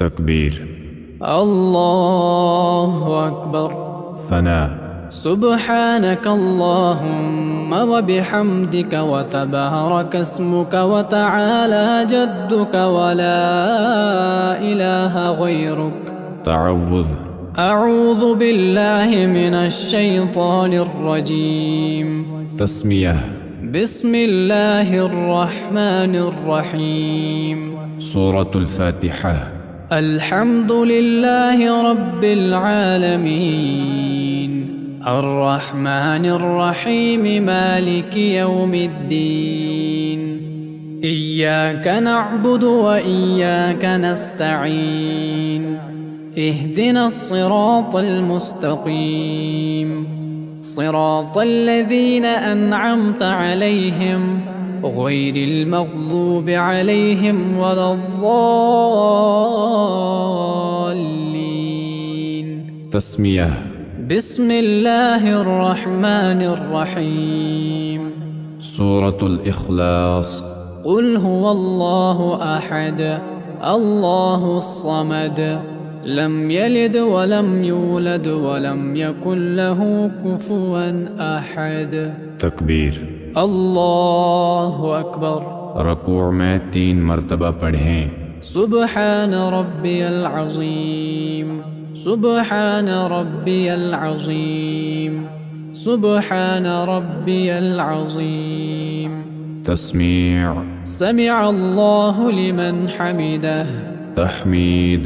تكبير. الله أكبر. ثناء. سبحانك اللهم وبحمدك وتبارك اسمك وتعالى جدك ولا إله غيرك. تعوذ. أعوذ بالله من الشيطان الرجيم. تسمية. بسم الله الرحمن الرحيم. سورة الفاتحة. الحمد لله رب العالمين الرحمن الرحيم مالك يوم الدين. إياك نعبد وإياك نستعين. اهدنا الصراط المستقيم صراط الذين أنعمت عليهم غير المغضوب عليهم ولا الضالين. تسمية. بسم الله الرحمن الرحيم. سورة الإخلاص. قل هو الله أحد الله الصمد لم يلد ولم يولد ولم يكن له كفوا أحد. تكبير. الله أكبر. रकूअ में 3 मरतबा पढ़ें। سبحان ربي العظيم سبحان ربي العظيم سبحان ربي العظيم. تسميع. سمع الله لمن حمده. تحميد.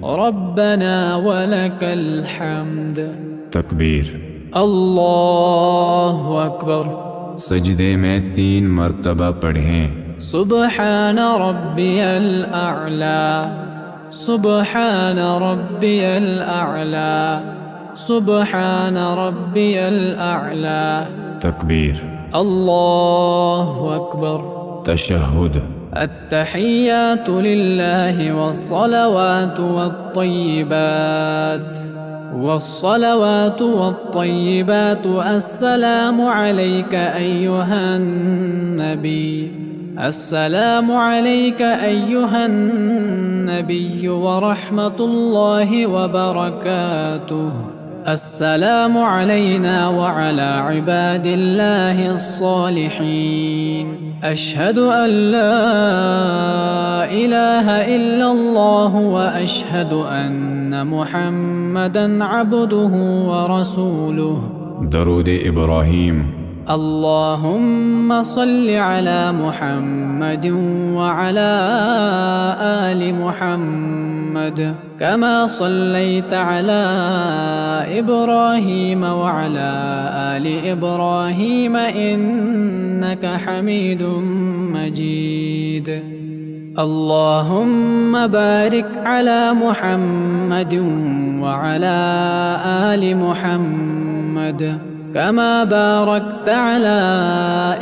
ربنا ولك الحمد. تكبير. الله أكبر. सजदे में 3 मरतबा पढ़ें। سبحان ربي الأعلى سبحان ربي الأعلى سبحان ربي الأعلى. تكبير. الله أكبر. تشهد. التحيات لله والصلوات والطيبات والصلوات والطيبات. السلام عليك أيها النبي السلام عليك أيها النبي ورحمة الله وبركاته. السلام علينا وعلى عباد الله الصالحين. أشهد أن لا إله إلا الله وأشهد أن محمدًا عبده ورسوله. درود إبراهيم. اللهم صل على محمد وعلى آل محمد كما صليت على إبراهيم وعلى آل إبراهيم إنك حميد مجيد. اللهم بارك على محمد وعلى آل محمد كما باركت على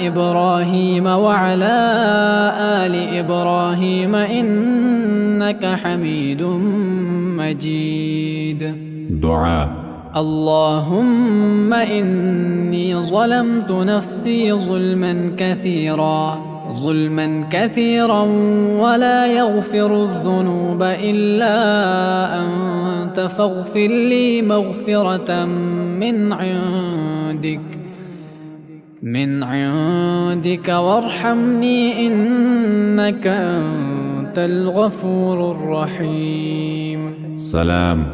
إبراهيم وعلى آل إبراهيم إنك حميد مجيد. دعاء. اللهم إني ظلمت نفسي ظلما كثيرا ولا يغفر الذنوب إلا أنت فاغفر لي مغفرة من عندك وارحمني إنك أنت الغفور الرحيم. سلام.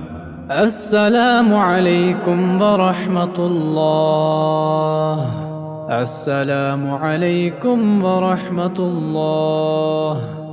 السلام عليكم ورحمة الله. السلام عليكم ورحمة الله.